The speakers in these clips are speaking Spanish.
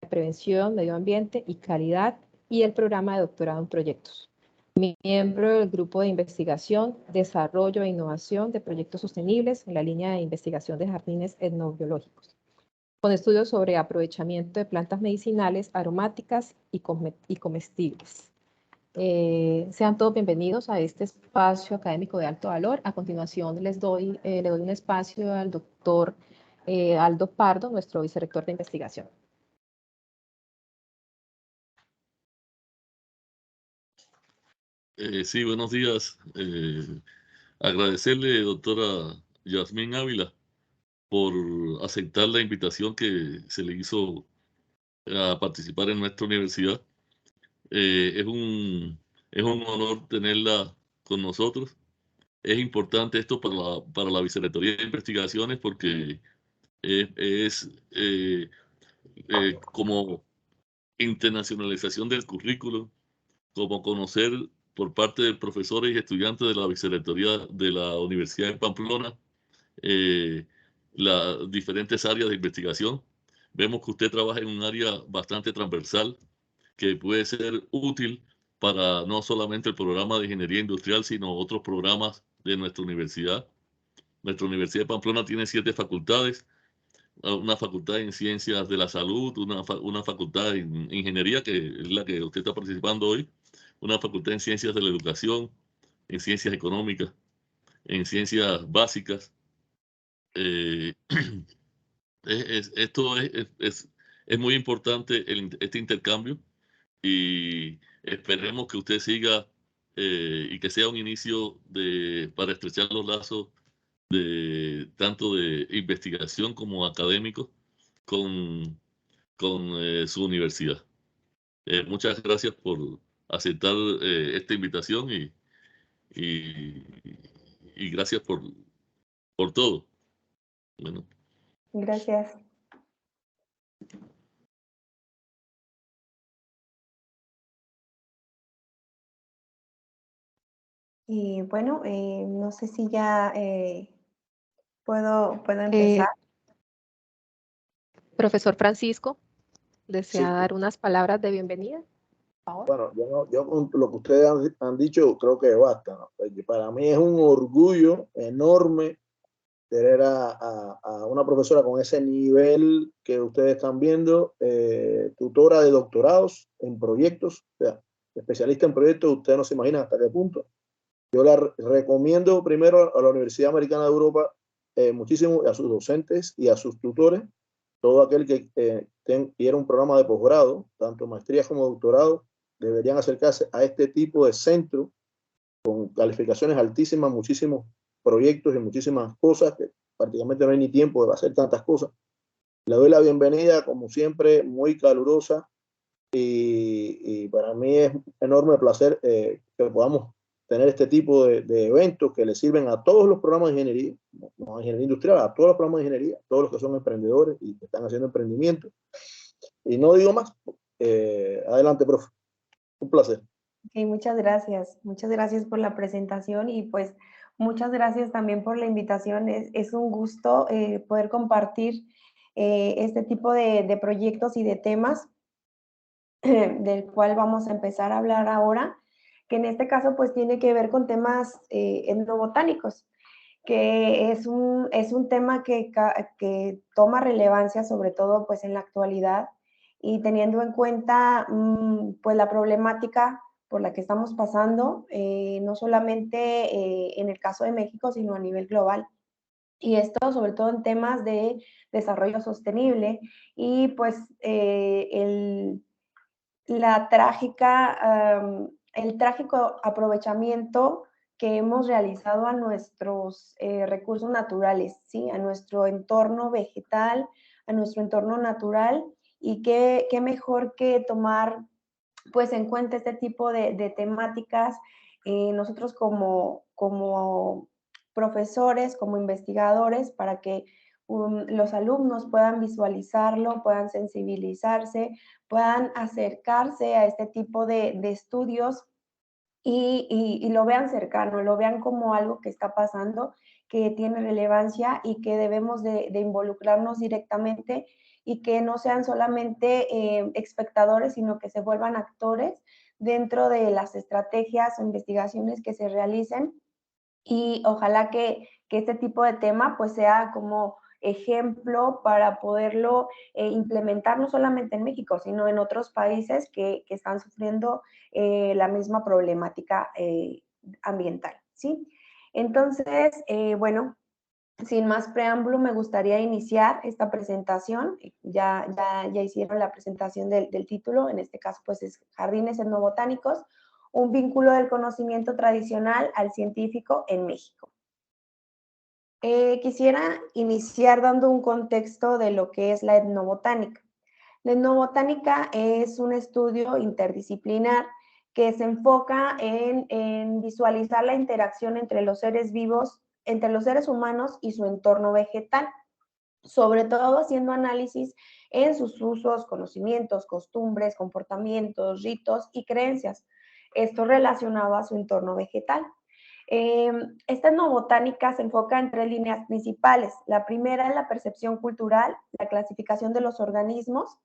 Prevención, Medio Ambiente y Calidad y el programa de doctorado en proyectos. Miembro del Grupo de Investigación, Desarrollo e Innovación de Proyectos Sostenibles en la línea de investigación de jardines etnobiológicos, con estudios sobre aprovechamiento de plantas medicinales, aromáticas y comestibles. Sean todos bienvenidos a este espacio académico de alto valor. A continuación le doy un espacio al doctor Aldo Pardo, nuestro vicerrector de investigación. Sí, buenos días. Agradecerle, doctora Yasmín Ávila, por aceptar la invitación que se le hizo a participar en nuestra universidad. Es un honor tenerla con nosotros. Es importante esto para la Vicerrectoría de Investigaciones porque es como internacionalización del currículo, como conocer por parte de profesores y estudiantes de la Vicerrectoría de la Universidad de Pamplona las diferentes áreas de investigación. Vemos que usted trabaja en un área bastante transversal que puede ser útil para no solamente el programa de ingeniería industrial, sino otros programas de nuestra universidad. Nuestra Universidad de Pamplona tiene 7 facultades, una facultad en ciencias de la salud, una facultad en ingeniería, que es la que usted está participando hoy, una facultad en ciencias de la educación, en ciencias económicas, en ciencias básicas. Eh, esto es muy importante este intercambio y esperemos que usted siga y que sea un inicio para estrechar los lazos tanto de investigación como académicos con su universidad. Muchas gracias por aceptar esta invitación y, y gracias por todo. Bueno. Gracias. Y bueno, no sé si ya puedo empezar. Profesor Francisco, ¿desea Sí. dar unas palabras de bienvenida? Por favor. Bueno, yo con lo que ustedes han dicho creo que basta, ¿no? Porque para mí es un orgullo enorme tener a una profesora con ese nivel que ustedes están viendo, tutora de doctorados en proyectos, o sea, especialista en proyectos. Ustedes no se imaginan hasta qué punto. Yo la recomiendo primero a la Universidad Americana de Europa muchísimo, a sus docentes y a sus tutores, todo aquel que quiera un programa de posgrado, tanto maestría como doctorado, deberían acercarse a este tipo de centro con calificaciones altísimas, muchísimos proyectos y muchísimas cosas, que prácticamente no hay ni tiempo de hacer tantas cosas. Le doy la bienvenida, como siempre, muy calurosa, y para mí es un enorme placer que podamos tener este tipo de eventos que le sirven a todos los programas de ingeniería, no a ingeniería industrial, a todos los programas de ingeniería, todos los que son emprendedores y que están haciendo emprendimiento. Y no digo más. Adelante, profe. Un placer. Okay, muchas gracias por la presentación y pues muchas gracias también por la invitación. Es un gusto poder compartir este tipo de proyectos y de temas del cual vamos a empezar a hablar ahora, que en este caso pues tiene que ver con temas etnobotánicos, que es un tema que toma relevancia sobre todo pues en la actualidad y teniendo en cuenta pues la problemática por la que estamos pasando, no solamente en el caso de México, sino a nivel global. Y esto sobre todo en temas de desarrollo sostenible y pues el trágico aprovechamiento que hemos realizado a nuestros recursos naturales, ¿sí? A nuestro entorno vegetal, a nuestro entorno natural, y qué mejor que tomar pues en cuenta este tipo de temáticas nosotros como profesores, como investigadores, para que los alumnos puedan visualizarlo, puedan sensibilizarse, puedan acercarse a este tipo de estudios y lo vean cercano, lo vean como algo que está pasando, que tiene relevancia y que debemos de involucrarnos directamente y que no sean solamente espectadores, sino que se vuelvan actores dentro de las estrategias o investigaciones que se realicen. Y ojalá que este tipo de tema pues sea como ejemplo para poderlo implementar no solamente en México, sino en otros países que están sufriendo la misma problemática ambiental, ¿sí? Entonces, bueno, sin más preámbulo, me gustaría iniciar esta presentación. Ya hicieron la presentación del título, en este caso pues es Jardines Etnobotánicos, un vínculo del conocimiento tradicional al científico en México. Quisiera iniciar dando un contexto de lo que es la etnobotánica. La etnobotánica es un estudio interdisciplinar que se enfoca en visualizar la interacción entre los seres vivos, entre los seres humanos y su entorno vegetal, sobre todo haciendo análisis en sus usos, conocimientos, costumbres, comportamientos, ritos y creencias. Esto relacionado a su entorno vegetal. Esta etnobotánica se enfoca en 3 líneas principales. La primera es la percepción cultural, la clasificación de los organismos.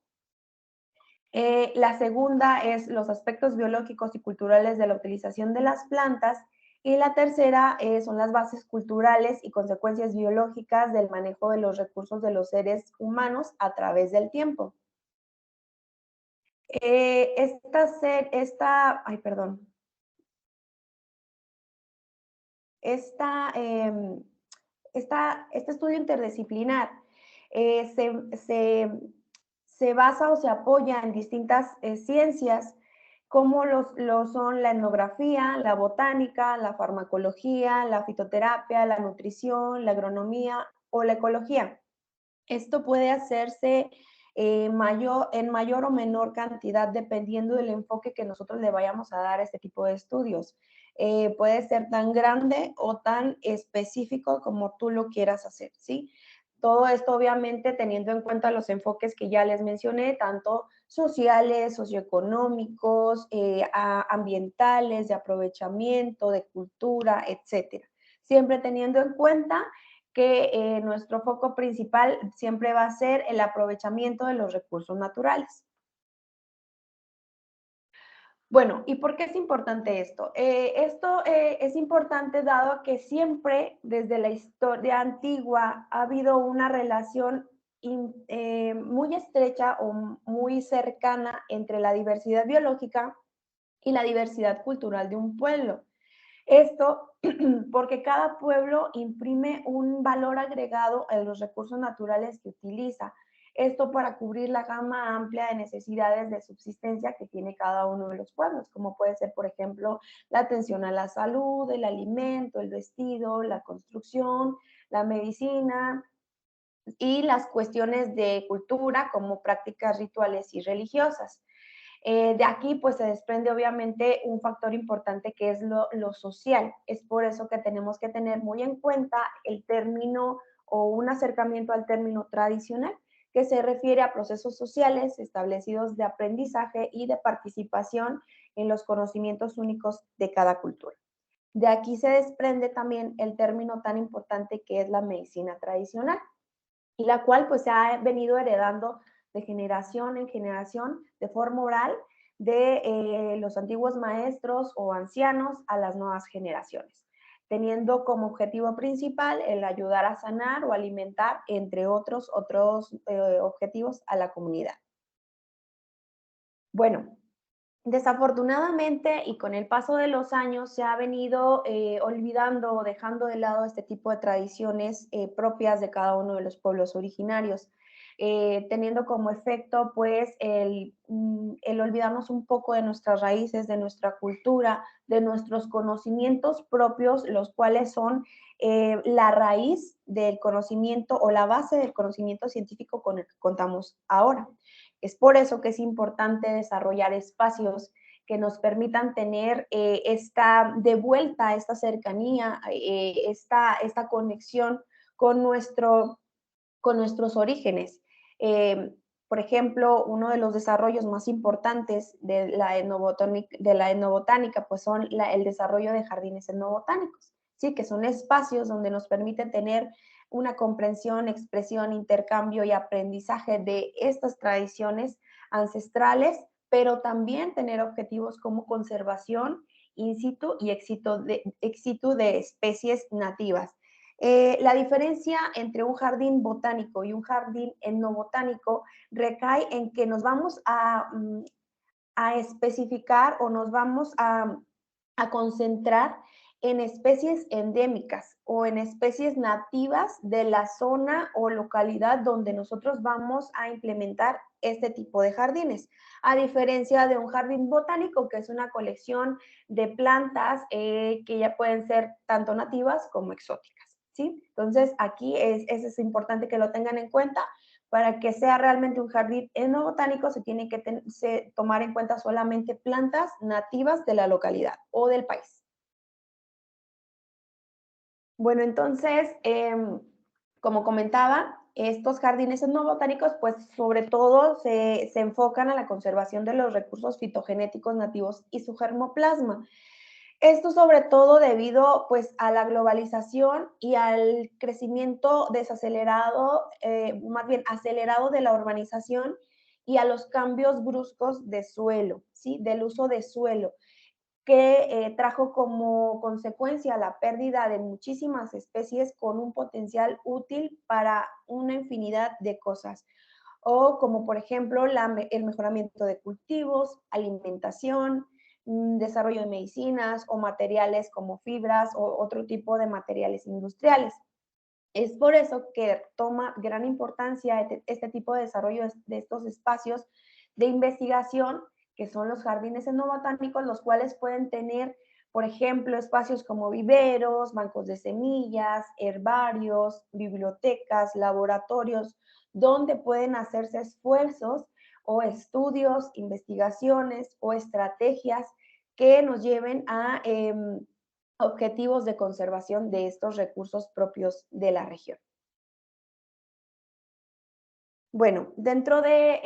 La segunda es los aspectos biológicos y culturales de la utilización de las plantas. Y la tercera son las bases culturales y consecuencias biológicas del manejo de los recursos de los seres humanos a través del tiempo. Este estudio interdisciplinar se basa o se apoya en distintas ciencias como lo son la etnografía, la botánica, la farmacología, la fitoterapia, la nutrición, la agronomía o la ecología. Esto puede hacerse en mayor o menor cantidad dependiendo del enfoque que nosotros le vayamos a dar a este tipo de estudios. Puede ser tan grande o tan específico como tú lo quieras hacer, ¿sí? Todo esto obviamente teniendo en cuenta los enfoques que ya les mencioné, tanto sociales, socioeconómicos, ambientales, de aprovechamiento, de cultura, etcétera. Siempre teniendo en cuenta que nuestro foco principal siempre va a ser el aprovechamiento de los recursos naturales. Bueno, ¿y por qué es importante esto? Esto es importante dado que siempre desde la historia antigua ha habido una relación muy estrecha o muy cercana entre la diversidad biológica y la diversidad cultural de un pueblo. Esto porque cada pueblo imprime un valor agregado a los recursos naturales que utiliza. Esto para cubrir la gama amplia de necesidades de subsistencia que tiene cada uno de los pueblos, como puede ser, por ejemplo, la atención a la salud, el alimento, el vestido, la construcción, la medicina y las cuestiones de cultura como prácticas rituales y religiosas. De aquí pues se desprende obviamente un factor importante que es lo social. Es por eso que tenemos que tener muy en cuenta el término o un acercamiento al término tradicional, que se refiere a procesos sociales establecidos de aprendizaje y de participación en los conocimientos únicos de cada cultura. De aquí se desprende también el término tan importante que es la medicina tradicional, y la cual pues se ha venido heredando de generación en generación de forma oral de los antiguos maestros o ancianos a las nuevas generaciones, teniendo como objetivo principal el ayudar a sanar o alimentar, entre otros objetivos, a la comunidad. Bueno, desafortunadamente y con el paso de los años se ha venido olvidando o dejando de lado este tipo de tradiciones propias de cada uno de los pueblos originarios, teniendo como efecto pues el olvidarnos un poco de nuestras raíces, de nuestra cultura, de nuestros conocimientos propios, los cuales son la raíz del conocimiento o la base del conocimiento científico con el que contamos ahora. Es por eso que es importante desarrollar espacios que nos permitan tener de vuelta esta cercanía, esta conexión con nuestros orígenes. Por ejemplo, uno de los desarrollos más importantes de la etnobotánica pues son el desarrollo de jardines etnobotánicos. ¿sí? Que son espacios donde nos permiten tener una comprensión, expresión, intercambio y aprendizaje de estas tradiciones ancestrales, pero también tener objetivos como conservación in situ y ex situ de especies nativas. La diferencia entre un jardín botánico y un jardín etnobotánico recae en que nos vamos a especificar o nos vamos a concentrar en especies endémicas o en especies nativas de la zona o localidad donde nosotros vamos a implementar este tipo de jardines, a diferencia de un jardín botánico, que es una colección de plantas que ya pueden ser tanto nativas como exóticas, ¿sí? Entonces, aquí es importante que lo tengan en cuenta. Para que sea realmente un jardín etnobotánico se tiene que tomar en cuenta solamente plantas nativas de la localidad o del país. Bueno, entonces, como comentaba, estos jardines etnobotánicos, pues sobre todo se enfocan a la conservación de los recursos fitogenéticos nativos y su germoplasma. Esto sobre todo debido pues a la globalización y al crecimiento desacelerado, más bien acelerado de la urbanización y a los cambios bruscos de suelo, ¿sí? Del uso de suelo, que trajo como consecuencia la pérdida de muchísimas especies con un potencial útil para una infinidad de cosas, o como por ejemplo el mejoramiento de cultivos, alimentación, desarrollo de medicinas o materiales como fibras o otro tipo de materiales industriales. Es por eso que toma gran importancia este tipo de desarrollo de estos espacios de investigación, que son los jardines etnobotánicos, los cuales pueden tener, por ejemplo, espacios como viveros, bancos de semillas, herbarios, bibliotecas, laboratorios, donde pueden hacerse esfuerzos o estudios, investigaciones o estrategias que nos lleven a objetivos de conservación de estos recursos propios de la región. Bueno, dentro de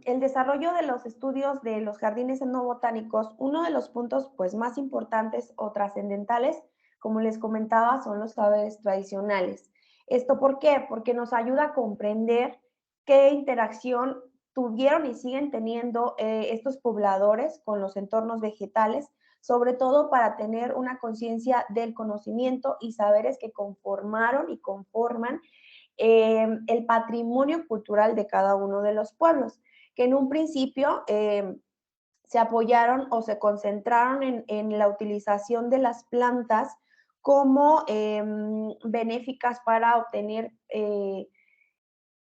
el desarrollo de los estudios de los jardines etnobotánicos, uno de los puntos pues, más importantes o trascendentales, como les comentaba, son los saberes tradicionales. ¿Esto por qué? Porque nos ayuda a comprender qué interacción tuvieron y siguen teniendo estos pobladores con los entornos vegetales, sobre todo para tener una conciencia del conocimiento y saberes que conformaron y conforman el patrimonio cultural de cada uno de los pueblos, que en un principio se apoyaron o se concentraron en la utilización de las plantas como benéficas para obtener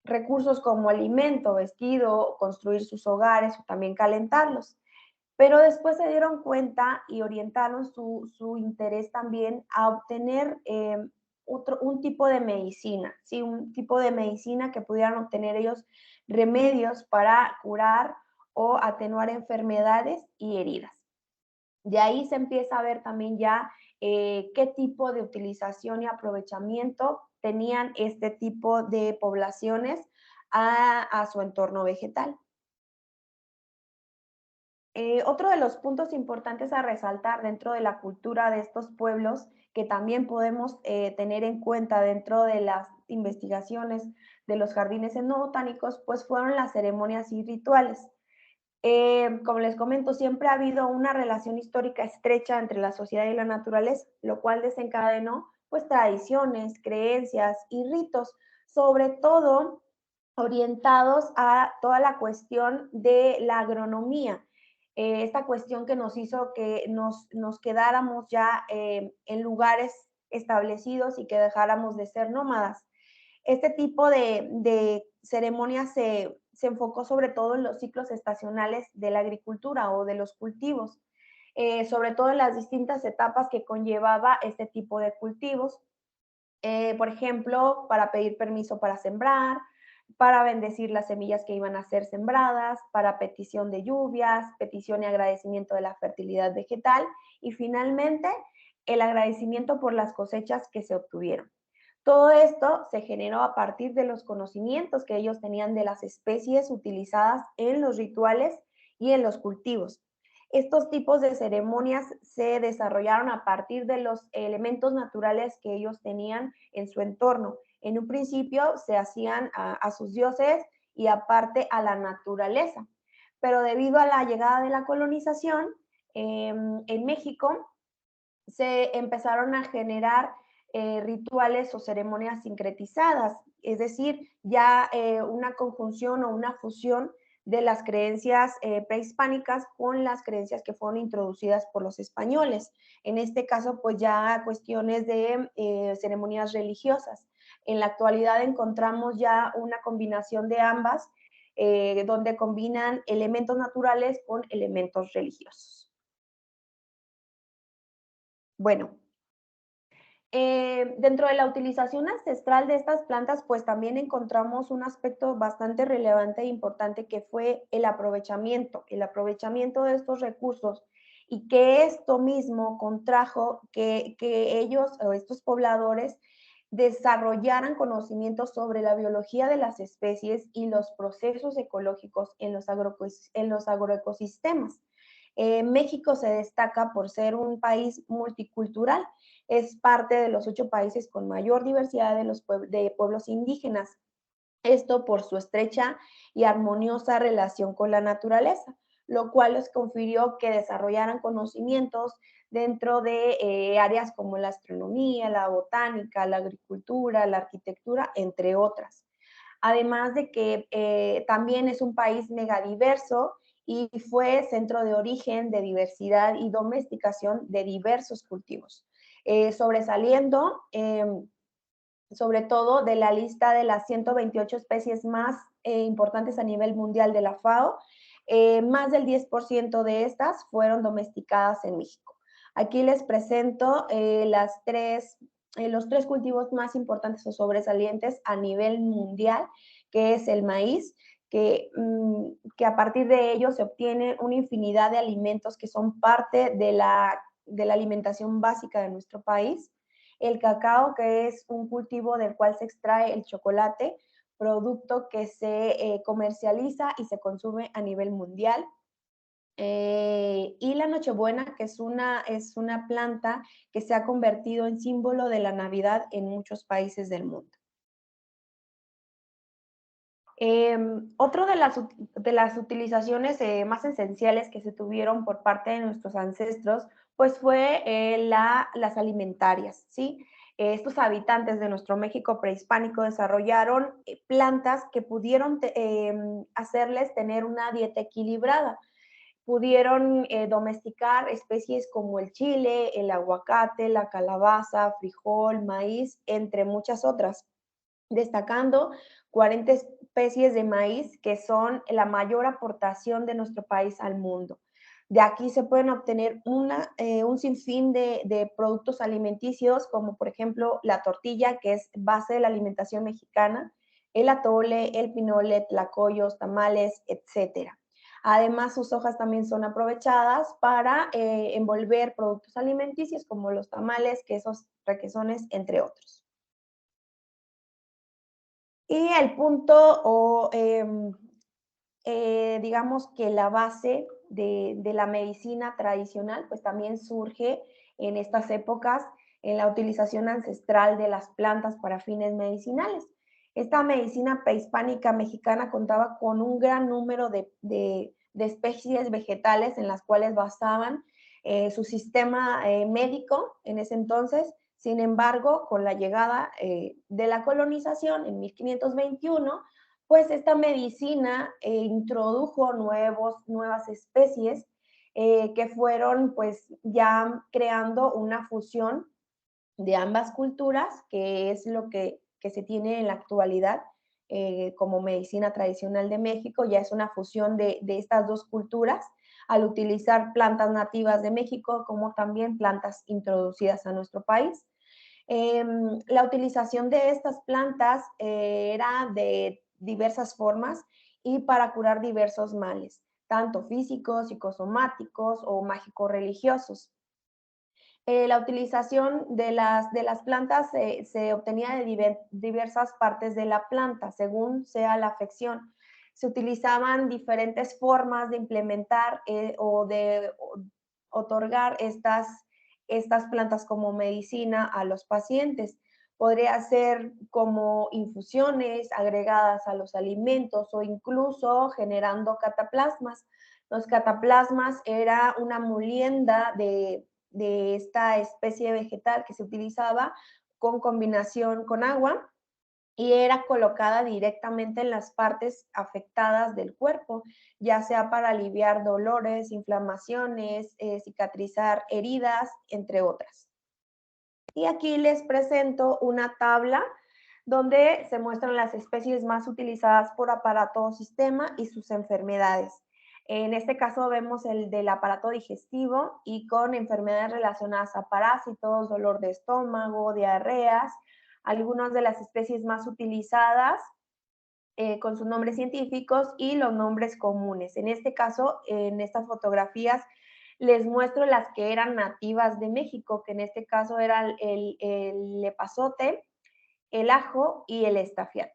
recursos como alimento, vestido, construir sus hogares o también calentarlos. Pero después se dieron cuenta y orientaron su interés también a obtener un tipo de medicina, ¿sí? Un tipo de medicina que pudieran obtener ellos remedios para curar o atenuar enfermedades y heridas. De ahí se empieza a ver también ya qué tipo de utilización y aprovechamiento tenían este tipo de poblaciones a su entorno vegetal. Otro de los puntos importantes a resaltar dentro de la cultura de estos pueblos, que también podemos tener en cuenta dentro de las investigaciones de los jardines etnobotánicos, pues fueron las ceremonias y rituales. Como les comento, siempre ha habido una relación histórica estrecha entre la sociedad y la naturaleza, lo cual desencadenó pues tradiciones, creencias y ritos, sobre todo orientados a toda la cuestión de la agronomía. Esta cuestión que nos hizo que nos quedáramos ya en lugares establecidos y que dejáramos de ser nómadas. Este tipo de ceremonias se enfocó sobre todo en los ciclos estacionales de la agricultura o de los cultivos, sobre todo en las distintas etapas que conllevaba este tipo de cultivos. Por ejemplo, para pedir permiso para sembrar, para bendecir las semillas que iban a ser sembradas, para petición de lluvias, petición y agradecimiento de la fertilidad vegetal y finalmente el agradecimiento por las cosechas que se obtuvieron. Todo esto se generó a partir de los conocimientos que ellos tenían de las especies utilizadas en los rituales y en los cultivos. Estos tipos de ceremonias se desarrollaron a partir de los elementos naturales que ellos tenían en su entorno. En un principio se hacían a sus dioses y aparte a la naturaleza, pero debido a la llegada de la colonización en México, se empezaron a generar rituales o ceremonias sincretizadas, es decir, ya una conjunción o una fusión de las creencias prehispánicas con las creencias que fueron introducidas por los españoles. En este caso, pues ya cuestiones de ceremonias religiosas. En la actualidad encontramos ya una combinación de ambas, donde combinan elementos naturales con elementos religiosos. Bueno, dentro de la utilización ancestral de estas plantas, pues también encontramos un aspecto bastante relevante e importante que fue el aprovechamiento de estos recursos, y que esto mismo contrajo que ellos o estos pobladores desarrollaran conocimientos sobre la biología de las especies y los procesos ecológicos en los agroecosistemas. México se destaca por ser un país multicultural. Es parte de los 8 países con mayor diversidad de pueblos indígenas. Esto por su estrecha y armoniosa relación con la naturaleza, lo cual les confirió que desarrollaran conocimientos dentro de áreas como la astronomía, la botánica, la agricultura, la arquitectura, entre otras. Además de que también es un país megadiverso y fue centro de origen de diversidad y domesticación de diversos cultivos, sobresaliendo sobre todo de la lista de las 128 especies más importantes a nivel mundial de la FAO. Más del 10% de estas fueron domesticadas en México. Aquí les presento los 3 cultivos más importantes o sobresalientes a nivel mundial, que es el maíz, que a partir de ello se obtiene una infinidad de alimentos que son parte de la alimentación básica de nuestro país. El cacao, que es un cultivo del cual se extrae el chocolate, producto que se comercializa y se consume a nivel mundial. Y la nochebuena, que es una planta que se ha convertido en símbolo de la Navidad en muchos países del mundo. Otro de las utilizaciones más esenciales que se tuvieron por parte de nuestros ancestros, pues fue las alimentarias, ¿sí? Estos habitantes de nuestro México prehispánico desarrollaron plantas que pudieron hacerles tener una dieta equilibrada. Pudieron domesticar especies como el chile, el aguacate, la calabaza, frijol, maíz, entre muchas otras, destacando 40 especies de maíz, que son la mayor aportación de nuestro país al mundo. De aquí se pueden obtener un sinfín de productos alimenticios, como por ejemplo la tortilla, que es base de la alimentación mexicana, el atole, el pinole, tlacoyos, tamales, etcétera. Además, sus hojas también son aprovechadas para envolver productos alimenticios como los tamales, quesos, requesones, entre otros. Y el punto digamos que la base de la medicina tradicional, pues también surge en estas épocas en la utilización ancestral de las plantas para fines medicinales. Esta medicina prehispánica mexicana contaba con un gran número de especies vegetales en las cuales basaban su sistema médico en ese entonces. Sin embargo, con la llegada de la colonización en 1521, pues esta medicina introdujo nuevas especies que fueron pues ya creando una fusión de ambas culturas, que es lo que se tiene en la actualidad como medicina tradicional de México. Ya es una fusión de estas dos culturas, al utilizar plantas nativas de México como también plantas introducidas a nuestro país. La utilización de estas plantas era de diversas formas y para curar diversos males, tanto físicos, psicosomáticos o mágico-religiosos. La utilización de las plantas se obtenía de diversas partes de la planta, según sea la afección. se utilizaban diferentes formas de implementar o de otorgar estas plantas como medicina a los pacientes. Podría ser como infusiones agregadas a los alimentos o incluso generando cataplasmas. Los cataplasmas era una molienda de esta especie vegetal que se utilizaba con combinación con agua y era colocada directamente en las partes afectadas del cuerpo, ya sea para aliviar dolores, inflamaciones, cicatrizar heridas, entre otras. Y aquí les presento una tabla donde se muestran las especies más utilizadas por aparato o sistema y sus enfermedades. En este caso vemos el del aparato digestivo y con enfermedades relacionadas a parásitos, dolor de estómago, diarreas, algunas de las especies más utilizadas con sus nombres científicos y los nombres comunes. En este caso, en estas fotografías, les muestro las que eran nativas de México, que en este caso eran el epazote, el ajo y el estafiate.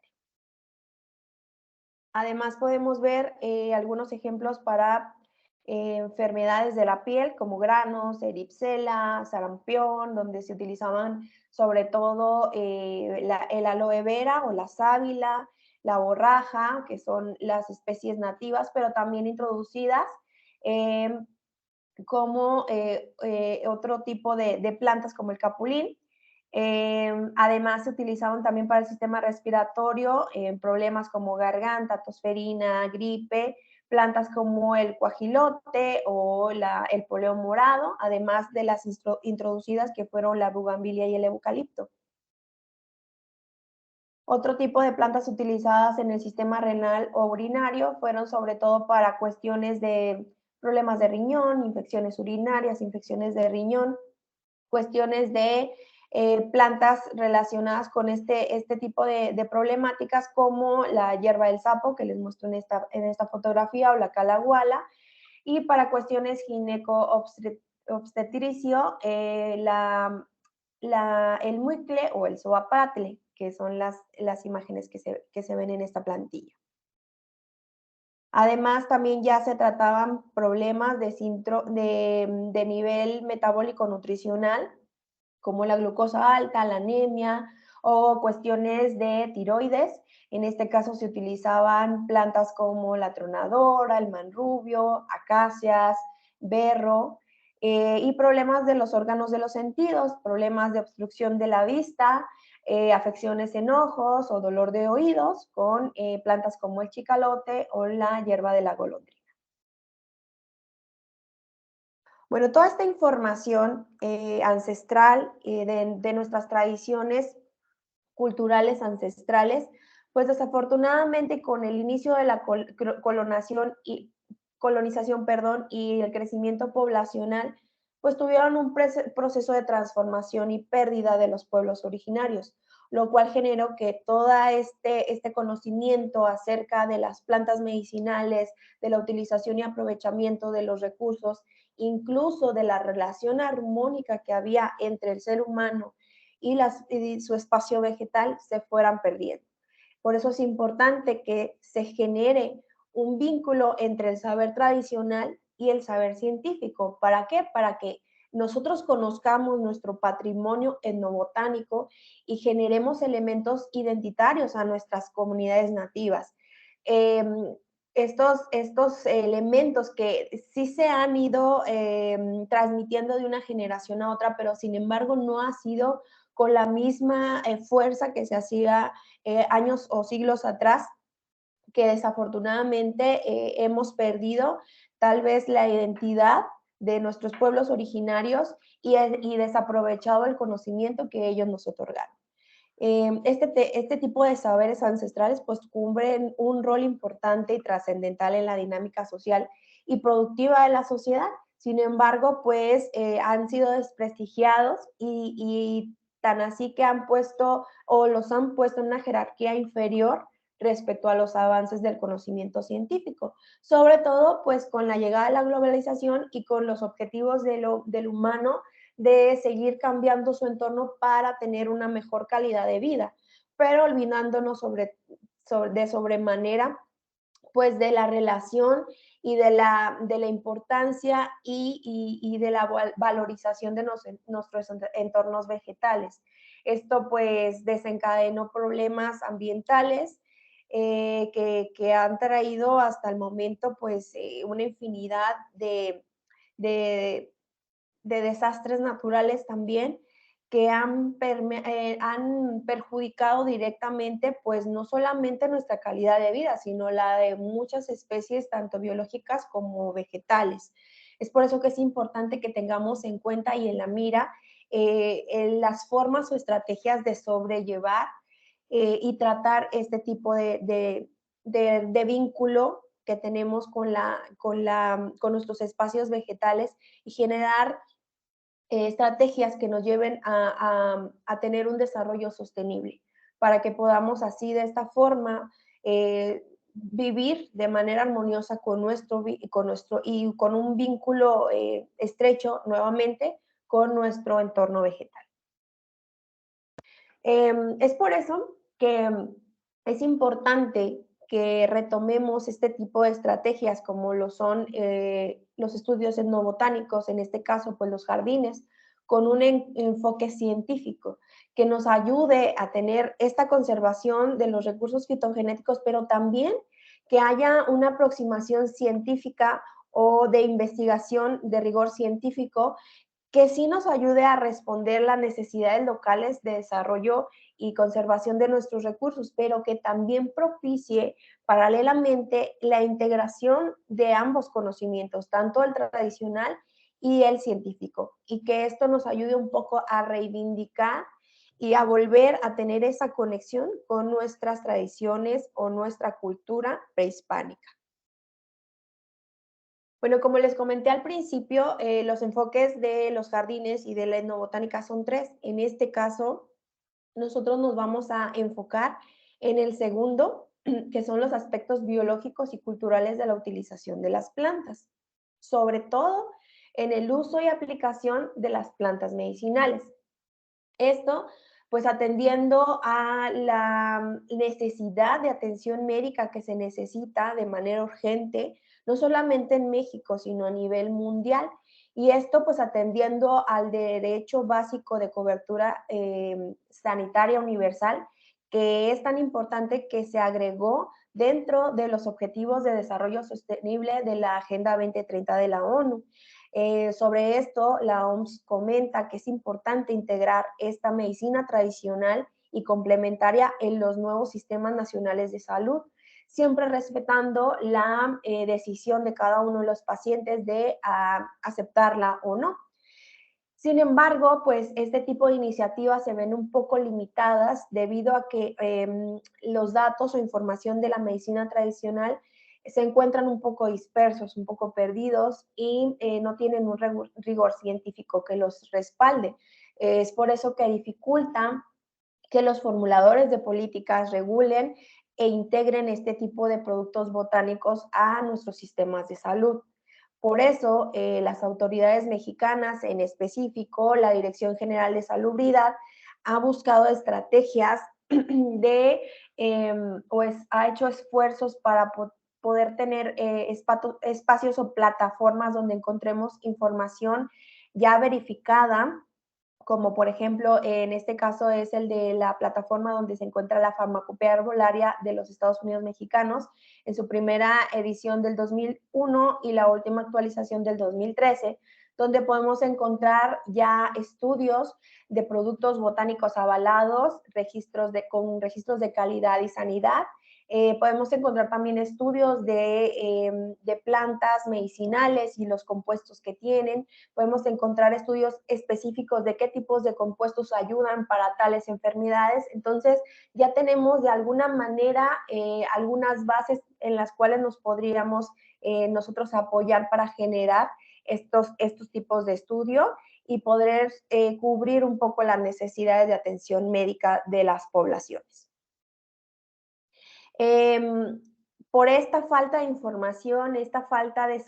Además, podemos ver algunos ejemplos para enfermedades de la piel, como granos, eripsela, sarampión, donde se utilizaban sobre todo el aloe vera o la sábila, la borraja, que son las especies nativas, pero también introducidas como otro tipo de plantas como el capulín. Además, se utilizaban también para el sistema respiratorio en problemas como garganta, tosferina, gripe, plantas como el cuajilote o el poleo morado, además de las introducidas que fueron la bugambilia y el eucalipto. Otro tipo de plantas utilizadas en el sistema renal o urinario fueron sobre todo para cuestiones de problemas de riñón, infecciones urinarias, infecciones de riñón, cuestiones de plantas relacionadas con este tipo de problemáticas como la hierba del sapo que les muestro en esta fotografía o la calahuala, y para cuestiones gineco-obstetricio el muicle o el soapatle, que son las imágenes que se ven en esta plantilla. Además, también ya se trataban problemas de nivel metabólico nutricional, como la glucosa alta, la anemia o cuestiones de tiroides. En este caso se utilizaban plantas como la tronadora, el manrubio, acacias, berro, y problemas de los órganos de los sentidos, problemas de obstrucción de la vista, afecciones en ojos o dolor de oídos con plantas como el chicalote o la hierba de la golondrina. Bueno, toda esta información ancestral de nuestras tradiciones culturales ancestrales, pues desafortunadamente con el inicio de la colonización y el crecimiento poblacional, pues tuvieron un proceso de transformación y pérdida de los pueblos originarios, lo cual generó que todo este conocimiento acerca de las plantas medicinales, de la utilización y aprovechamiento de los recursos, incluso de la relación armónica que había entre el ser humano y su espacio vegetal, se fueran perdiendo. Por eso es importante que se genere un vínculo entre el saber tradicional y el saber científico. ¿Para qué? Para que nosotros conozcamos nuestro patrimonio etnobotánico y generemos elementos identitarios a nuestras comunidades nativas. Estos elementos que sí se han ido transmitiendo de una generación a otra, pero sin embargo no ha sido con la misma fuerza que se hacía años o siglos atrás, que desafortunadamente hemos perdido tal vez la identidad de nuestros pueblos originarios y desaprovechado el conocimiento que ellos nos otorgaron. Este tipo de saberes ancestrales pues cumplen un rol importante y trascendental en la dinámica social y productiva de la sociedad. Sin embargo, pues han sido desprestigiados y tan así que los han puesto en una jerarquía inferior respecto a los avances del conocimiento científico, sobre todo pues con la llegada de la globalización y con los objetivos del humano de seguir cambiando su entorno para tener una mejor calidad de vida, pero olvidándonos de sobremanera pues de la relación y de la importancia y de la valorización de nuestros entornos vegetales. Esto pues desencadenó problemas ambientales que han traído hasta el momento pues una infinidad de desastres naturales también que han perjudicado directamente, pues no solamente nuestra calidad de vida, sino la de muchas especies, tanto biológicas como vegetales. Es por eso que es importante que tengamos en cuenta y en la mira en las formas o estrategias de sobrellevar y tratar este tipo de vínculo que tenemos con nuestros espacios vegetales y generar estrategias que nos lleven a tener un desarrollo sostenible, para que podamos así de esta forma vivir de manera armoniosa con un vínculo estrecho nuevamente con nuestro entorno vegetal. Es por eso que es importante que retomemos este tipo de estrategias como lo son los estudios etnobotánicos, en este caso pues los jardines, con un enfoque científico que nos ayude a tener esta conservación de los recursos fitogenéticos, pero también que haya una aproximación científica o de investigación de rigor científico que sí nos ayude a responder las necesidades locales de desarrollo y conservación de nuestros recursos, pero que también propicie paralelamente la integración de ambos conocimientos, tanto el tradicional y el científico, y que esto nos ayude un poco a reivindicar y a volver a tener esa conexión con nuestras tradiciones o nuestra cultura prehispánica. Bueno, como les comenté al principio, los enfoques de los jardines y de la etnobotánica son tres. En este caso, nosotros nos vamos a enfocar en el segundo, que son los aspectos biológicos y culturales de la utilización de las plantas, sobre todo en el uso y aplicación de las plantas medicinales. Esto, pues atendiendo a la necesidad de atención médica que se necesita de manera urgente, no solamente en México, sino a nivel mundial. Y esto, pues atendiendo al derecho básico de cobertura sanitaria universal, que es tan importante que se agregó dentro de los Objetivos de Desarrollo Sostenible de la Agenda 2030 de la ONU. Sobre esto, la OMS comenta que es importante integrar esta medicina tradicional y complementaria en los nuevos sistemas nacionales de salud, siempre respetando la decisión de cada uno de los pacientes de aceptarla o no. Sin embargo, pues este tipo de iniciativas se ven un poco limitadas debido a que los datos o información de la medicina tradicional se encuentran un poco dispersos, un poco perdidos y no tienen un rigor científico que los respalde. Es por eso que dificulta que los formuladores de políticas regulen e integren este tipo de productos botánicos a nuestros sistemas de salud. Por eso, las autoridades mexicanas, en específico la Dirección General de Salubridad, ha buscado estrategias ha hecho esfuerzos para poder tener espacios o plataformas donde encontremos información ya verificada, como por ejemplo, en este caso es el de la plataforma donde se encuentra la Farmacopea Herbolaria de los Estados Unidos Mexicanos, en su primera edición del 2001 y la última actualización del 2013, donde podemos encontrar ya estudios de productos botánicos avalados, con registros de calidad y sanidad. Podemos encontrar también estudios de plantas medicinales y los compuestos que tienen. Podemos encontrar estudios específicos de qué tipos de compuestos ayudan para tales enfermedades. Entonces, ya tenemos de alguna manera algunas bases en las cuales nos podríamos nosotros apoyar para generar estos tipos de estudio y poder cubrir un poco las necesidades de atención médica de las poblaciones. Por esta falta de información, esta falta de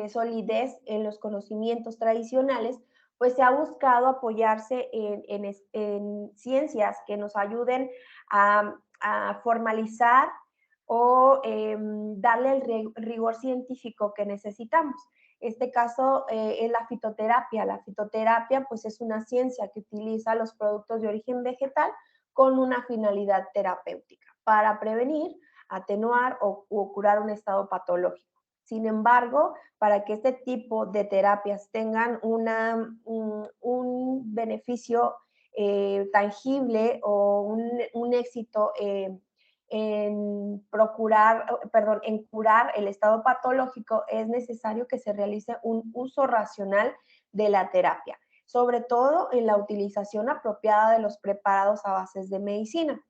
solidez en los conocimientos tradicionales, pues se ha buscado apoyarse en ciencias que nos ayuden a formalizar o darle el rigor científico que necesitamos. Este caso es la fitoterapia. La fitoterapia pues es una ciencia que utiliza los productos de origen vegetal con una finalidad terapéutica para prevenir, atenuar o curar un estado patológico. Sin embargo, para que este tipo de terapias tengan un beneficio tangible o un éxito en curar el estado patológico, es necesario que se realice un uso racional de la terapia, sobre todo en la utilización apropiada de los preparados a bases de medicina.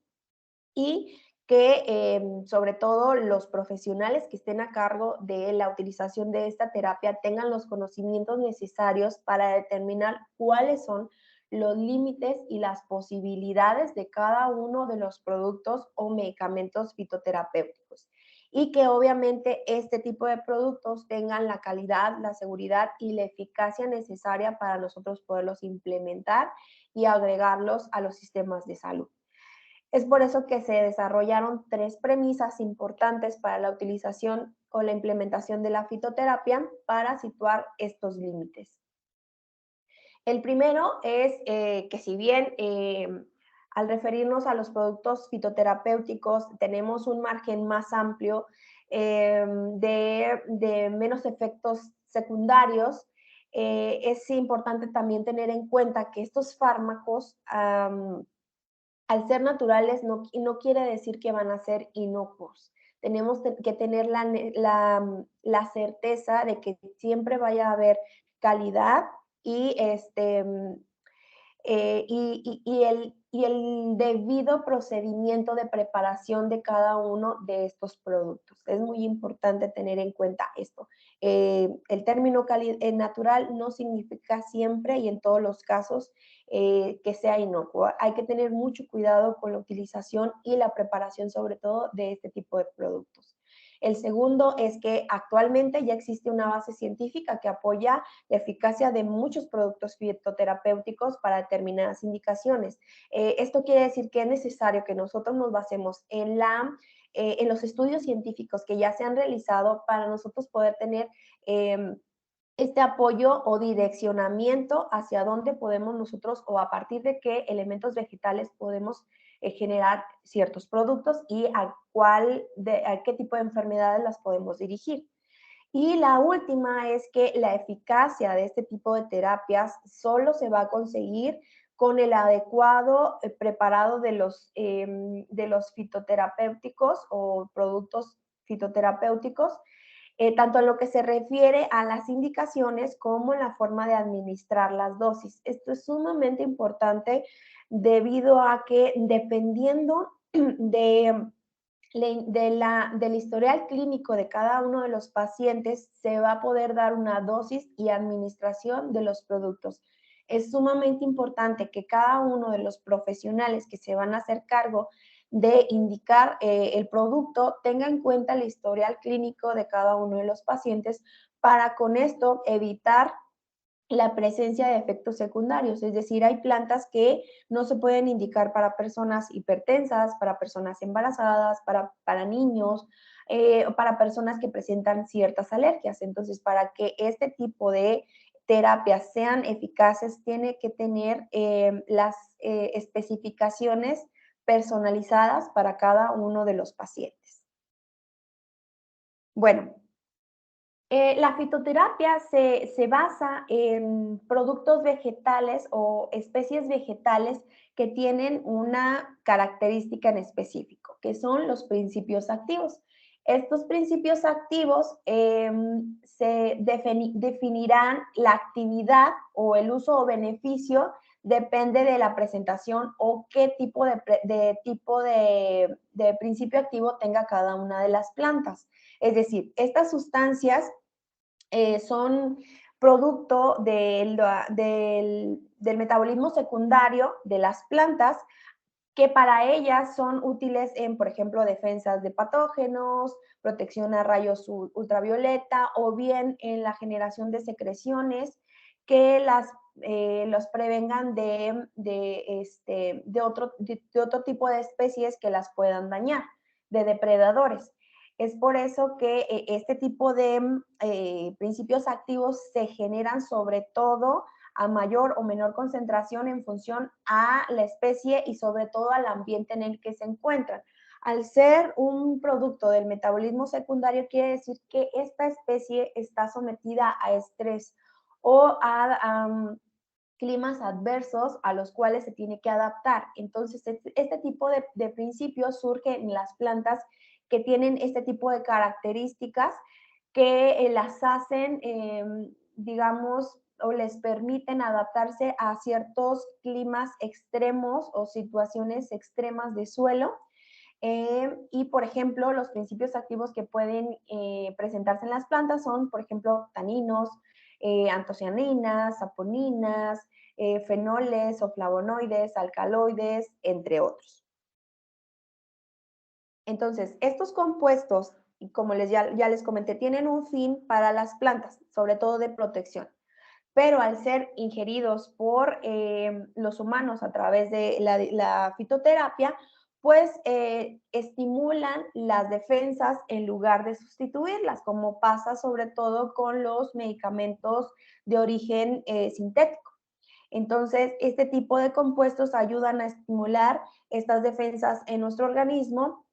Y que sobre todo los profesionales que estén a cargo de la utilización de esta terapia tengan los conocimientos necesarios para determinar cuáles son los límites y las posibilidades de cada uno de los productos o medicamentos fitoterapéuticos. Y que obviamente este tipo de productos tengan la calidad, la seguridad y la eficacia necesaria para nosotros poderlos implementar y agregarlos a los sistemas de salud. Es por eso que se desarrollaron 3 premisas importantes para la utilización o la implementación de la fitoterapia para situar estos límites. El primero es que si bien al referirnos a los productos fitoterapéuticos tenemos un margen más amplio de menos efectos secundarios, es importante también tener en cuenta que estos fármacos al ser naturales no quiere decir que van a ser inocuos. Tenemos que tener la certeza de que siempre vaya a haber calidad y el debido procedimiento de preparación de cada uno de estos productos. Es muy importante tener en cuenta esto. El término natural no significa siempre y en todos los casos que sea inocuo. Hay que tener mucho cuidado con la utilización y la preparación, sobre todo, de este tipo de productos. El segundo es que actualmente ya existe una base científica que apoya la eficacia de muchos productos fitoterapéuticos para determinadas indicaciones. Esto quiere decir que es necesario que nosotros nos basemos en los estudios científicos que ya se han realizado para nosotros poder tener este apoyo o direccionamiento hacia dónde podemos nosotros o a partir de qué elementos vegetales podemos generar ciertos productos y a qué tipo de enfermedades las podemos dirigir. Y la última es que la eficacia de este tipo de terapias solo se va a conseguir con el adecuado preparado de los fitoterapéuticos o productos fitoterapéuticos, tanto en lo que se refiere a las indicaciones como en la forma de administrar las dosis. Esto es sumamente importante debido a que dependiendo del historial clínico de cada uno de los pacientes, se va a poder dar una dosis y administración de los productos. Es sumamente importante que cada uno de los profesionales que se van a hacer cargo de indicar el producto tenga en cuenta el historial clínico de cada uno de los pacientes para con esto evitar la presencia de efectos secundarios, es decir, hay plantas que no se pueden indicar para personas hipertensas, para personas embarazadas, para niños, para personas que presentan ciertas alergias. Entonces, para que este tipo de terapias sean eficaces, tiene que tener las especificaciones personalizadas para cada uno de los pacientes. Bueno, la fitoterapia se basa en productos vegetales o especies vegetales que tienen una característica en específico, que son los principios activos. Estos principios activos se definirán la actividad o el uso o beneficio, depende de la presentación o qué tipo de principio activo tenga cada una de las plantas. Es decir, estas sustancias son producto del metabolismo secundario de las plantas, que para ellas son útiles en, por ejemplo, defensas de patógenos, protección a rayos ultravioleta o bien en la generación de secreciones que los prevengan de otro tipo de especies que las puedan dañar. depredadores. Es por eso que este tipo de principios activos se generan sobre todo a mayor o menor concentración en función a la especie y sobre todo al ambiente en el que se encuentran. Al ser un producto del metabolismo secundario, quiere decir que esta especie está sometida a estrés o a climas adversos a los cuales se tiene que adaptar. Entonces, este tipo de principios surge en las plantas que tienen este tipo de características que las hacen, digamos, o les permiten adaptarse a ciertos climas extremos o situaciones extremas de suelo. Y, por ejemplo, los principios activos que pueden presentarse en las plantas son, por ejemplo, taninos, antocianinas, saponinas, fenoles o flavonoides, alcaloides, entre otros. Entonces, estos compuestos, como ya les comenté, tienen un fin para las plantas, sobre todo de protección. Pero al ser ingeridos por los humanos a través de la fitoterapia, pues estimulan las defensas en lugar de sustituirlas, como pasa sobre todo con los medicamentos de origen sintético. Entonces, este tipo de compuestos ayudan a estimular estas defensas en nuestro organismo.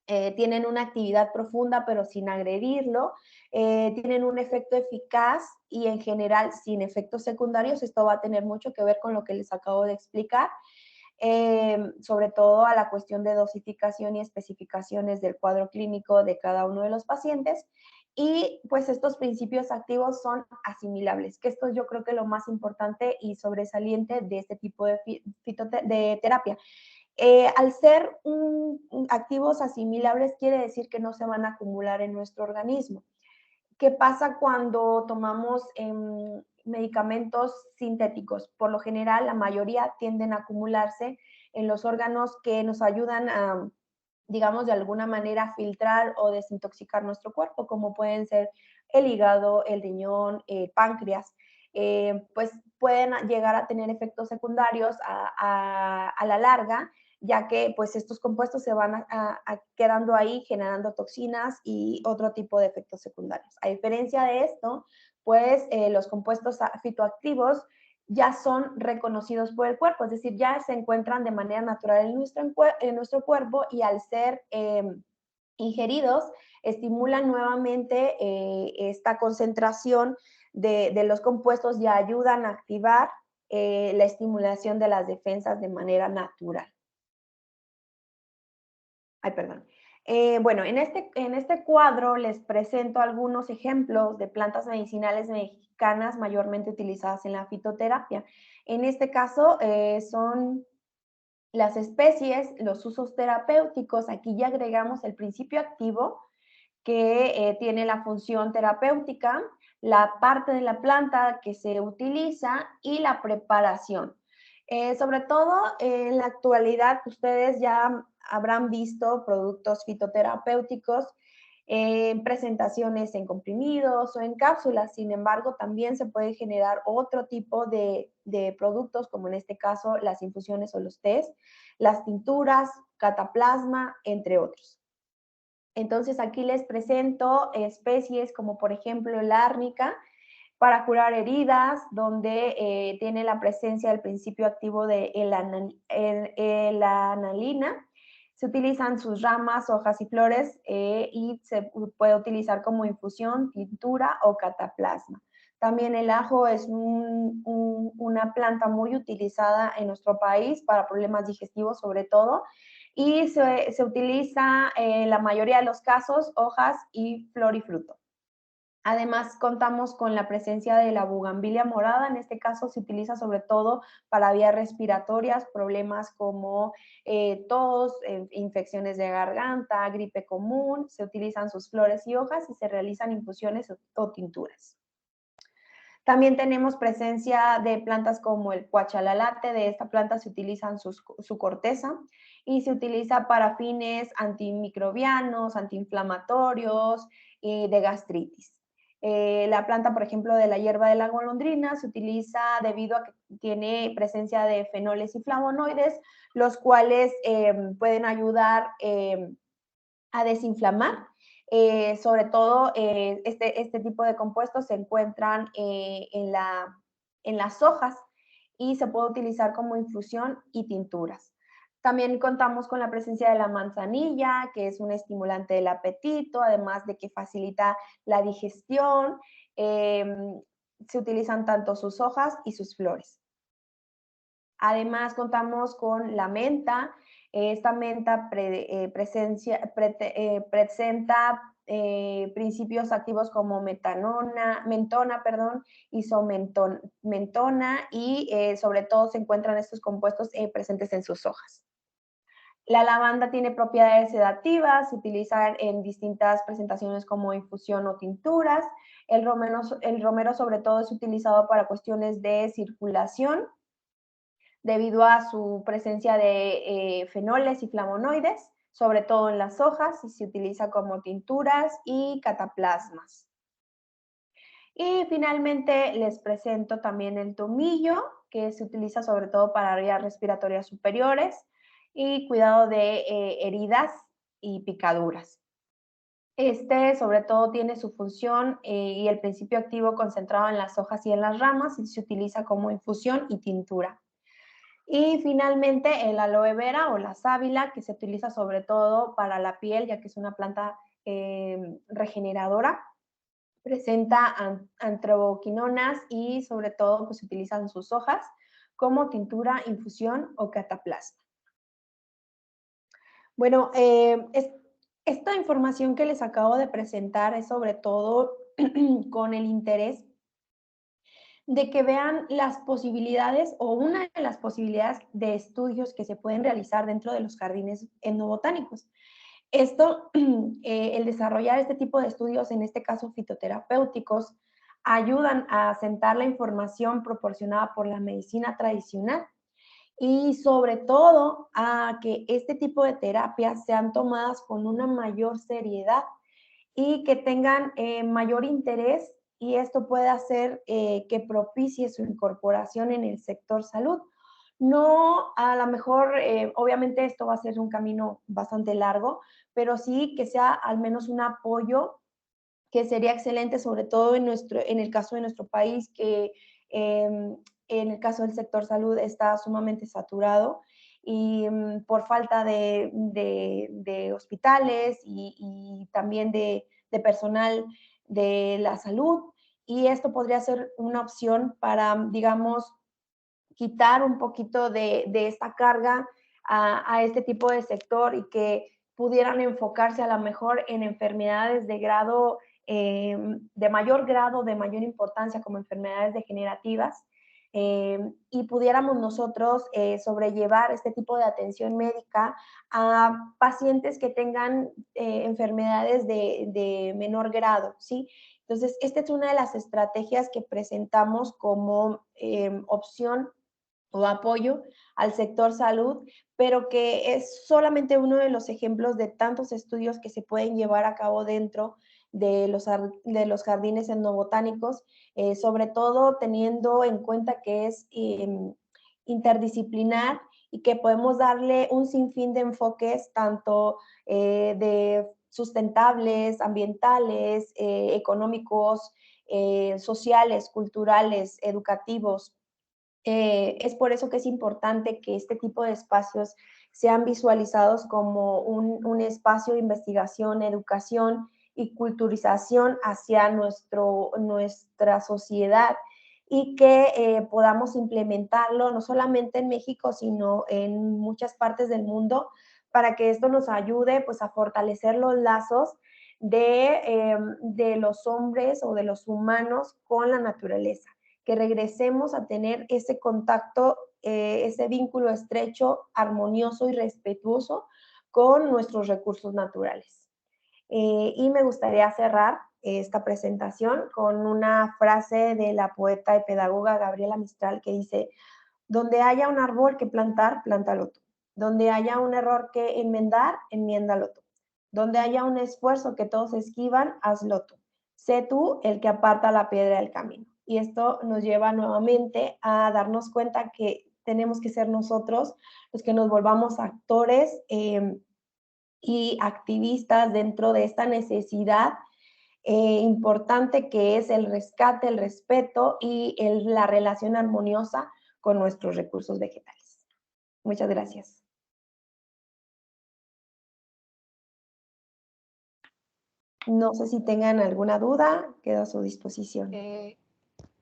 Tienen una actividad profunda pero sin agredirlo, tienen un efecto eficaz y en general sin efectos secundarios. Esto va a tener mucho que ver con lo que les acabo de explicar, sobre todo a la cuestión de dosificación y especificaciones del cuadro clínico de cada uno de los pacientes. Y pues estos principios activos son asimilables, que esto yo creo que es lo más importante y sobresaliente de este tipo de terapia. Al ser activos asimilables, quiere decir que no se van a acumular en nuestro organismo. ¿Qué pasa cuando tomamos medicamentos sintéticos? Por lo general, la mayoría tienden a acumularse en los órganos que nos ayudan a, digamos, de alguna manera filtrar o desintoxicar nuestro cuerpo, como pueden ser el hígado, el riñón, el páncreas. Pues pueden llegar a tener efectos secundarios a la larga, ya que pues estos compuestos se van quedando ahí generando toxinas y otro tipo de efectos secundarios. A diferencia de esto, pues los compuestos fitoactivos ya son reconocidos por el cuerpo, es decir, ya se encuentran de manera natural en nuestro cuerpo y al ser ingeridos, estimulan nuevamente esta concentración de los compuestos y ayudan a activar la estimulación de las defensas de manera natural. Ay, perdón. Bueno, en este cuadro les presento algunos ejemplos de plantas medicinales mexicanas mayormente utilizadas en la fitoterapia. En este caso son las especies, los usos terapéuticos. Aquí ya agregamos el principio activo que tiene la función terapéutica, la parte de la planta que se utiliza y la preparación. Sobre todo en la actualidad, ustedes ya habrán visto productos fitoterapéuticos en presentaciones en comprimidos o en cápsulas. Sin embargo, también se puede generar otro tipo de productos, como en este caso las infusiones o los tés, las tinturas, cataplasma, entre otros. Entonces, aquí les presento especies como, por ejemplo, la árnica, para curar heridas, donde tiene la presencia del principio activo de la analina. Se utilizan sus ramas, hojas y flores y se puede utilizar como infusión, tintura o cataplasma. También el ajo es una planta muy utilizada en nuestro país para problemas digestivos sobre todo, y se utiliza en la mayoría de los casos hojas y flor y fruto. Además, contamos con la presencia de la bugambilia morada. En este caso se utiliza sobre todo para vías respiratorias, problemas como tos, infecciones de garganta, gripe común. Se utilizan sus flores y hojas y se realizan infusiones o tinturas. También tenemos presencia de plantas como el cuachalalate. De esta planta se utilizan su corteza y se utiliza para fines antimicrobianos, antiinflamatorios y de gastritis. La planta, por ejemplo, de la hierba de la golondrina se utiliza debido a que tiene presencia de fenoles y flavonoides, los cuales pueden ayudar a desinflamar. Sobre todo, este tipo de compuestos se encuentran en las hojas y se puede utilizar como infusión y tinturas. También contamos con la presencia de la manzanilla, que es un estimulante del apetito, además de que facilita la digestión. Se utilizan tanto sus hojas y sus flores. Además, contamos con la menta. Esta menta presenta principios activos como isomentona y sobre todo se encuentran estos compuestos presentes en sus hojas. La lavanda tiene propiedades sedativas, se utiliza en distintas presentaciones como infusión o tinturas. El romero sobre todo es utilizado para cuestiones de circulación, debido a su presencia de fenoles y flavonoides, sobre todo en las hojas, y se utiliza como tinturas y cataplasmas. Y finalmente les presento también el tomillo, que se utiliza sobre todo para vías respiratorias superiores y cuidado de heridas y picaduras. Este sobre todo tiene su función y el principio activo concentrado en las hojas y en las ramas y se utiliza como infusión y tintura. Y finalmente el aloe vera o la sábila, que se utiliza sobre todo para la piel, ya que es una planta regeneradora. Presenta antroquinonas y sobre todo pues, se utilizan sus hojas como tintura, infusión o cataplasma. Bueno, esta información que les acabo de presentar es sobre todo con el interés de que vean las posibilidades o una de las posibilidades de estudios que se pueden realizar dentro de los jardines etnobotánicos. Esto, el desarrollar este tipo de estudios, en este caso fitoterapéuticos, ayudan a asentar la información proporcionada por la medicina tradicional y sobre todo a que este tipo de terapias sean tomadas con una mayor seriedad y que tengan mayor interés y esto puede hacer que propicie su incorporación en el sector salud. No, a lo mejor, obviamente esto va a ser un camino bastante largo, pero sí que sea al menos un apoyo que sería excelente, sobre todo en el caso de nuestro país, que en el caso del sector salud está sumamente saturado y por falta de hospitales y también de personal de la salud. Y esto podría ser una opción para, digamos, quitar un poquito de esta carga a este tipo de sector y que pudieran enfocarse a lo mejor en enfermedades de grado, de mayor grado, de mayor importancia como enfermedades degenerativas y pudiéramos nosotros sobrellevar este tipo de atención médica a pacientes que tengan enfermedades de menor grado, ¿sí? Entonces, esta es una de las estrategias que presentamos como opción o apoyo al sector salud, pero que es solamente uno de los ejemplos de tantos estudios que se pueden llevar a cabo dentro de los jardines etnobotánicos, sobre todo teniendo en cuenta que es interdisciplinar y que podemos darle un sinfín de enfoques, tanto de sustentables, ambientales, económicos, sociales, culturales, educativos. Es por eso que es importante que este tipo de espacios sean visualizados como un espacio de investigación, educación y culturización hacia nuestra sociedad y que podamos implementarlo no solamente en México, sino en muchas partes del mundo para que esto nos ayude pues, a fortalecer los lazos de los hombres o de los humanos con la naturaleza, que regresemos a tener ese contacto, ese vínculo estrecho, armonioso y respetuoso con nuestros recursos naturales. Y me gustaría cerrar esta presentación con una frase de la poeta y pedagoga Gabriela Mistral que dice: donde haya un árbol que plantar, plántalo tú. Donde haya un error que enmendar, enmiéndalo tú. Donde haya un esfuerzo que todos esquivan, hazlo tú. Sé tú el que aparta la piedra del camino. Y esto nos lleva nuevamente a darnos cuenta que tenemos que ser nosotros los que nos volvamos actores y activistas dentro de esta necesidad importante que es el rescate, el respeto y la relación armoniosa con nuestros recursos vegetales. Muchas gracias. No sé si tengan alguna duda, quedo a su disposición.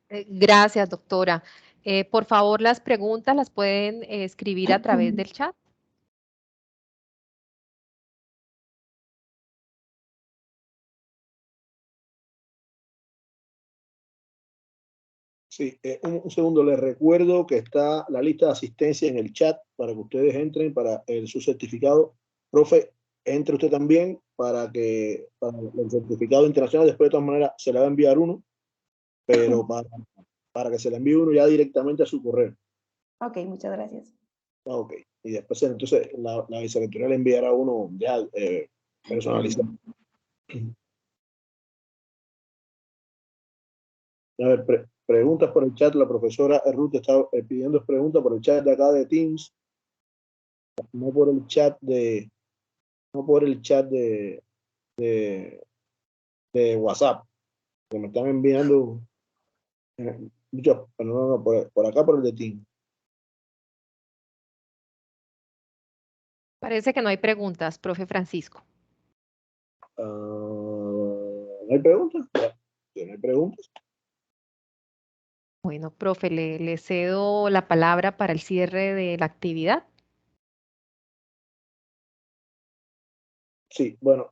Gracias, doctora. Por favor, las preguntas las pueden escribir a través del chat. Sí, un segundo, les recuerdo que está la lista de asistencia en el chat para que ustedes entren para su certificado. Profe, entre usted también para el certificado internacional. Después, de todas maneras, se le va a enviar uno, pero para que se le envíe uno ya directamente a su correo. Ok, muchas gracias. Ok, y después entonces la vicerrectoría le enviará uno ya personalizado. A ver, preguntas por el chat. La profesora Ruth está pidiendo preguntas por el chat de acá de Teams, no por el chat de WhatsApp, que me están enviando muchas, pero no, por acá por el de Teams. Parece que no hay preguntas, profe Francisco. ¿No hay preguntas? Si no hay preguntas. Bueno, profe, le cedo la palabra para el cierre de la actividad. Sí, bueno,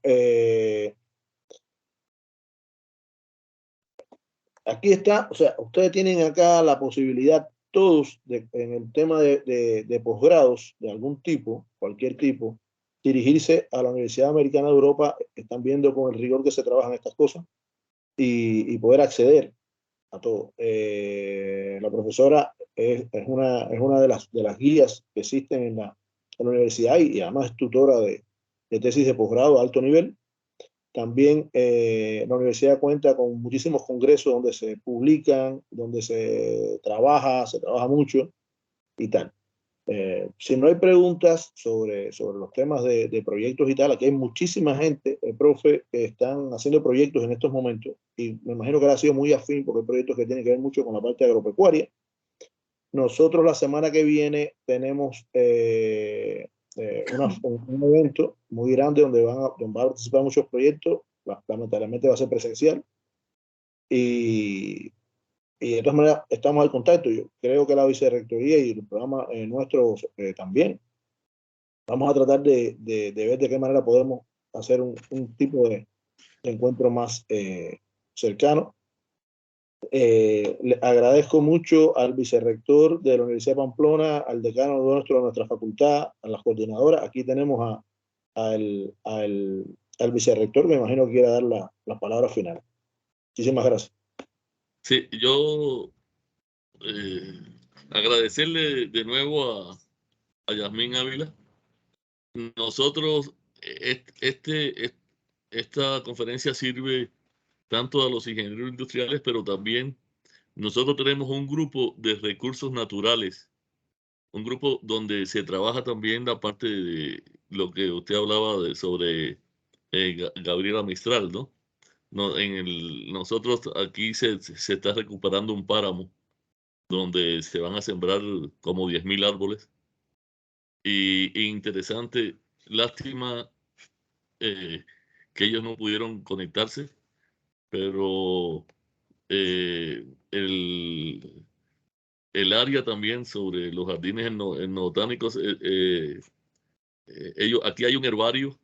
aquí está, o sea, ustedes tienen acá la posibilidad todos en el tema de posgrados de algún tipo, cualquier tipo, dirigirse a la Universidad Americana de Europa. Están viendo con el rigor que se trabajan estas cosas y poder acceder a todo. La profesora es una de las guías que existen en la universidad y además es tutora de tesis de posgrado a alto nivel. También la universidad cuenta con muchísimos congresos donde se publican, donde se trabaja mucho y tal. Si no hay preguntas sobre los temas de proyectos y tal, aquí hay muchísima gente, profe, que están haciendo proyectos en estos momentos y me imagino que ha sido muy afín porque hay proyectos que tienen que ver mucho con la parte agropecuaria. Nosotros la semana que viene tenemos un evento muy grande donde van a participar muchos proyectos. Lamentablemente va a ser presencial y de todas maneras estamos al contacto. Yo creo que la vicerrectoría y el programa nuestro también vamos a tratar de ver de qué manera podemos hacer un tipo de encuentro más cercano. Le agradezco mucho al vicerrector de la Universidad de Pamplona, al decano de nuestra facultad, a las coordinadoras. Aquí tenemos al vicerrector, que me imagino que quiera dar la palabra final. Muchísimas gracias. Sí, yo agradecerle de nuevo a Yasmín Ávila. Nosotros, esta conferencia sirve tanto a los ingenieros industriales, pero también nosotros tenemos un grupo de recursos naturales, un grupo donde se trabaja también la parte de lo que usted hablaba sobre Gabriela Mistral, ¿no? Nosotros aquí se está recuperando un páramo donde se van a sembrar como 10.000 árboles. Y interesante, lástima que ellos no pudieron conectarse, pero el área también sobre los jardines etnobotánicos, aquí hay un herbario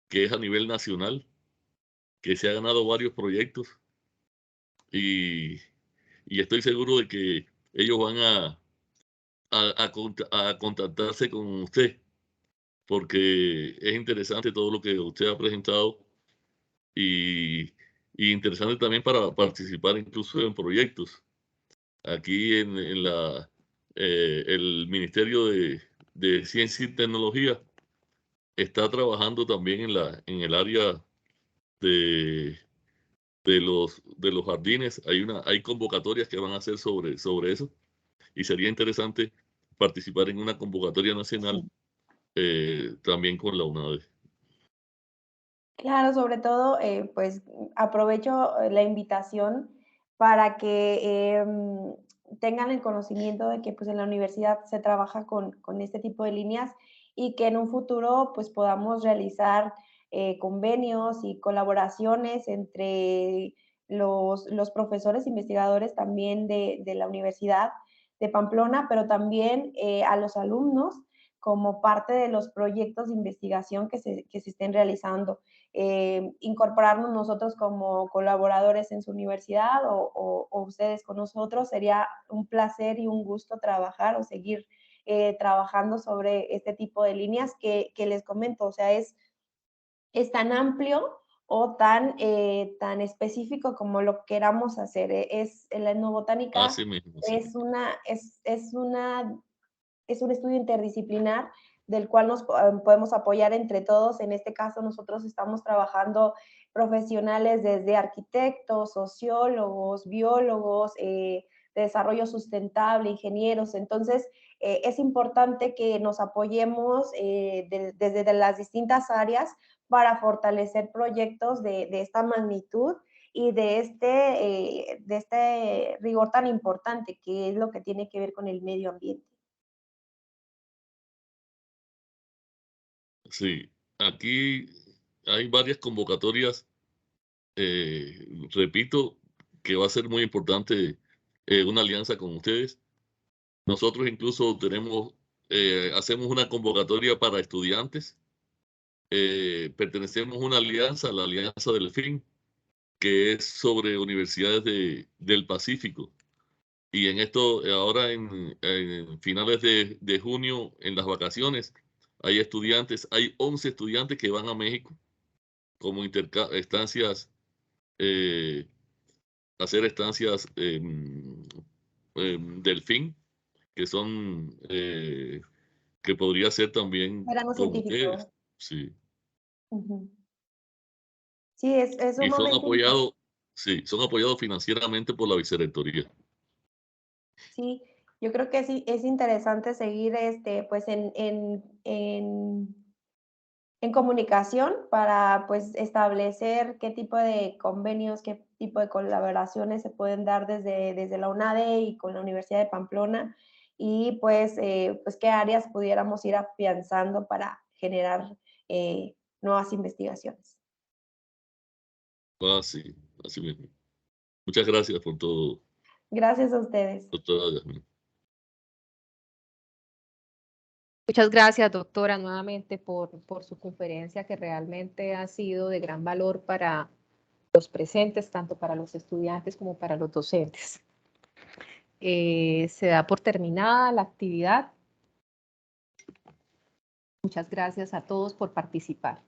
que es a nivel nacional, que se ha ganado varios proyectos y, y estoy seguro de que ellos van a contactarse con usted, porque es interesante todo lo que usted ha presentado y interesante también para participar incluso en proyectos. Aquí el Ministerio de Ciencia y Tecnología está trabajando también en el área de, de los jardines. Hay convocatorias que van a hacer sobre eso y sería interesante participar en una convocatoria nacional también con la UNADE. Claro, sobre todo, pues aprovecho la invitación para que tengan el conocimiento de que pues en la universidad se trabaja con este tipo de líneas y que en un futuro pues podamos realizar convenios y colaboraciones entre los profesores investigadores también de la Universidad de Pamplona, pero también a los alumnos como parte de los proyectos de investigación que se estén realizando. Incorporarnos nosotros como colaboradores en su universidad o ustedes con nosotros, sería un placer y un gusto trabajar o seguir trabajando sobre este tipo de líneas que les comento, o sea, es tan amplio o tan específico como lo queramos hacer. La etnobotánica Así mismo, sí. es un estudio interdisciplinar del cual nos podemos apoyar entre todos. En este caso, nosotros estamos trabajando profesionales desde arquitectos, sociólogos, biólogos, de desarrollo sustentable, ingenieros. Entonces, es importante que nos apoyemos desde las distintas áreas para fortalecer proyectos de esta magnitud y de este rigor tan importante que es lo que tiene que ver con el medio ambiente. Sí, aquí hay varias convocatorias. Repito que va a ser muy importante una alianza con ustedes. Nosotros incluso hacemos una convocatoria para estudiantes. Pertenecemos a una alianza, la Alianza del FIN, que es sobre universidades del Pacífico. Y en esto, ahora en finales de junio, en las vacaciones, hay 11 estudiantes que van a México como estancias, hacer estancias del FIN, que son, que podría ser también Verano con científico. ustedes. Sí. Ujú. Sí, es Y sumamente importante. son apoyados financieramente por la vicerrectoría. Sí, yo creo que sí es interesante seguir pues en comunicación para pues establecer qué tipo de convenios, qué tipo de colaboraciones se pueden dar desde la UNADE y con la Universidad de Pamplona y pues qué áreas pudiéramos ir afianzando para generar nuevas investigaciones. Así mismo. Muchas gracias por todo, Gracias a ustedes. doctora Yasmín. Muchas gracias, doctora, nuevamente por su conferencia, que realmente ha sido de gran valor para los presentes, tanto para los estudiantes como para los docentes. Se da por terminada la actividad. Muchas gracias a todos por participar.